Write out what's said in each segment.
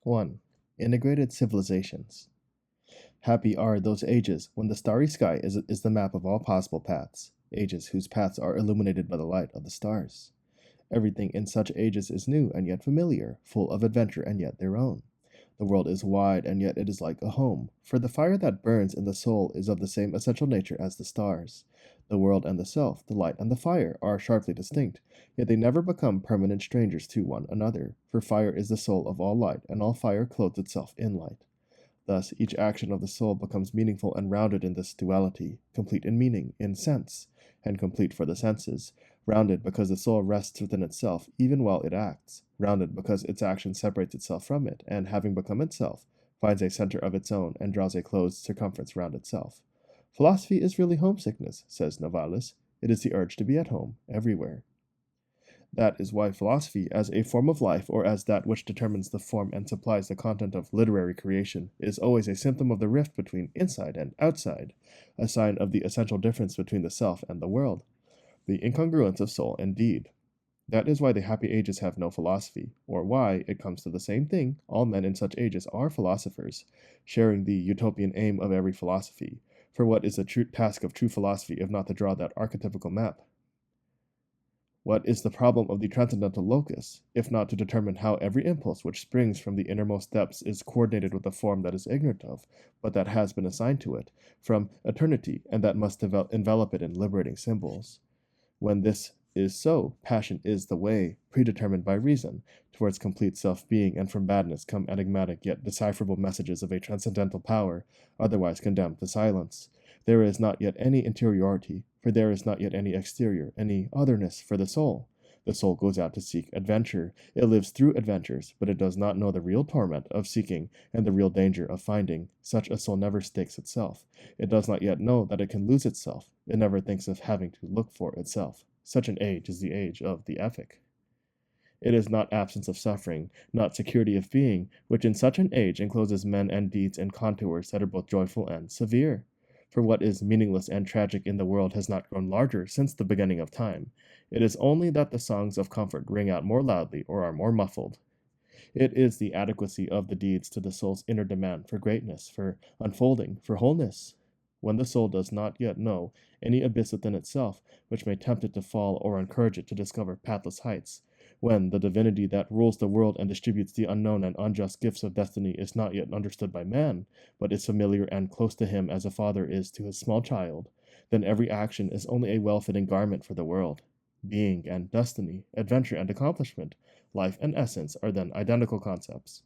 1. Integrated civilizations. Happy are those ages when the starry sky is the map of all possible paths, ages whose paths are illuminated by the light of the stars. Everything in such ages is new and yet familiar, full of adventure and yet their own. The world is wide and yet it is like a home, for the fire that burns in the soul is of the same essential nature as the stars. The world and the self, the light and the fire, are sharply distinct, yet they never become permanent strangers to one another, for fire is the soul of all light, and all fire clothes itself in light. Thus, each action of the soul becomes meaningful and rounded in this duality, complete in meaning, in sense, and complete for the senses, rounded because the soul rests within itself even while it acts, rounded because its action separates itself from it, and having become itself, finds a center of its own and draws a closed circumference round itself. Philosophy is really homesickness, says Novalis. It is the urge to be at home, everywhere. That is why philosophy, as a form of life, or as that which determines the form and supplies the content of literary creation, is always a symptom of the rift between inside and outside, a sign of the essential difference between the self and the world, the incongruence of soul and deed. That is why the happy ages have no philosophy, or why, it comes to the same thing, all men in such ages are philosophers, sharing the utopian aim of every philosophy. For what is the true task of true philosophy if not to draw that archetypical map? What is the problem of the transcendental locus, if not to determine how every impulse which springs from the innermost depths is coordinated with a form that is ignorant of, but that has been assigned to it, from eternity, and that must envelop it in liberating symbols? When this is so, passion is the way, predetermined by reason, towards complete self-being, and from madness come enigmatic yet decipherable messages of a transcendental power, otherwise condemned to silence. There is not yet any interiority, for there is not yet any exterior, any otherness for the soul. The soul goes out to seek adventure. It lives through adventures, but it does not know the real torment of seeking and the real danger of finding. Such a soul never stakes itself. It does not yet know that it can lose itself. It never thinks of having to look for itself. Such an age is the age of the ethic. It is not absence of suffering, not security of being, which in such an age encloses men and deeds and contours that are both joyful and severe. For what is meaningless and tragic in the world has not grown larger since the beginning of time. It is only that the songs of comfort ring out more loudly or are more muffled. It is the adequacy of the deeds to the soul's inner demand for greatness, for unfolding, for wholeness. When the soul does not yet know any abyss within itself which may tempt it to fall or encourage it to discover pathless heights, when the divinity that rules the world and distributes the unknown and unjust gifts of destiny is not yet understood by man, but is familiar and close to him as a father is to his small child, then every action is only a well-fitting garment for the world. Being and destiny, adventure and accomplishment, life and essence are then identical concepts.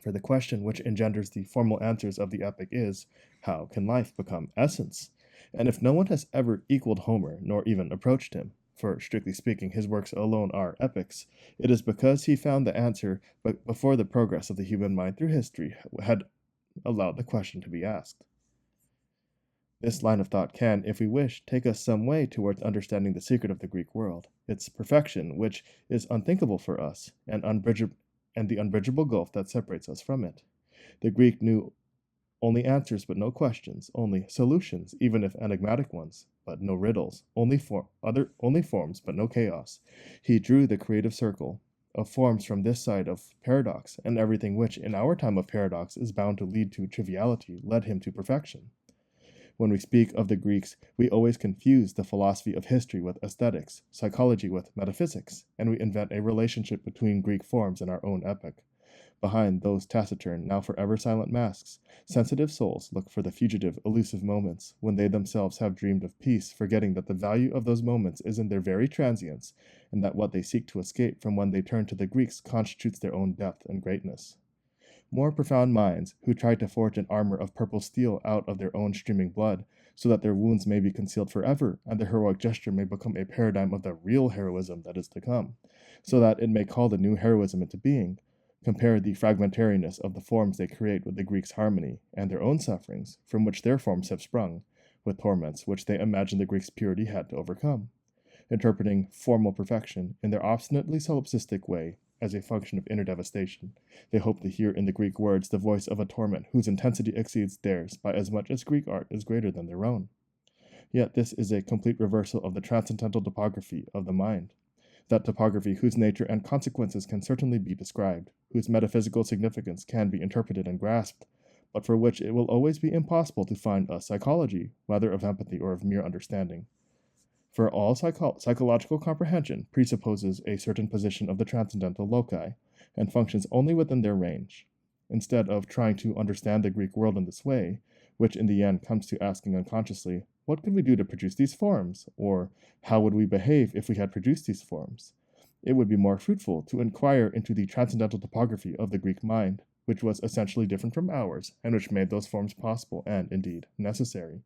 For the question which engenders the formal answers of the epic is, how can life become essence? And if no one has ever equaled Homer, nor even approached him, for strictly speaking his works alone are epics, it is because he found the answer but before the progress of the human mind through history had allowed the question to be asked. This line of thought can, if we wish, take us some way towards understanding the secret of the Greek world, its perfection, which is unthinkable for us, and the unbridgeable gulf that separates us from it. The Greek knew only answers but no questions, only solutions, even if enigmatic ones, but no riddles, only forms but no chaos. He drew the creative circle of forms from this side of paradox, and everything which, in our time of paradox, is bound to lead to triviality, led him to perfection. When we speak of the Greeks, we always confuse the philosophy of history with aesthetics, psychology with metaphysics, and we invent a relationship between Greek forms and our own epoch. Behind those taciturn, now forever silent masks, sensitive souls look for the fugitive, elusive moments when they themselves have dreamed of peace, forgetting that the value of those moments is in their very transience, and that what they seek to escape from when they turn to the Greeks constitutes their own depth and greatness. More profound minds, who try to forge an armor of purple steel out of their own streaming blood, so that their wounds may be concealed forever, and their heroic gesture may become a paradigm of the real heroism that is to come, so that it may call the new heroism into being, compare the fragmentariness of the forms they create with the Greeks' harmony, and their own sufferings, from which their forms have sprung, with torments which they imagine the Greeks' purity had to overcome, interpreting formal perfection in their obstinately solipsistic way as a function of inner devastation. They hope to hear in the Greek words the voice of a torment whose intensity exceeds theirs by as much as Greek art is greater than their own. Yet this is a complete reversal of the transcendental topography of the mind. that topography whose nature and consequences can certainly be described, whose metaphysical significance can be interpreted and grasped, but for which it will always be impossible to find a psychology, whether of empathy or of mere understanding. For all psychological comprehension presupposes a certain position of the transcendental loci, and functions only within their range. Instead of trying to understand the Greek world in this way, which in the end comes to asking unconsciously, what could we do to produce these forms? Or how would we behave if we had produced these forms? It would be more fruitful to inquire into the transcendental topography of the Greek mind, which was essentially different from ours, and which made those forms possible and, indeed, necessary.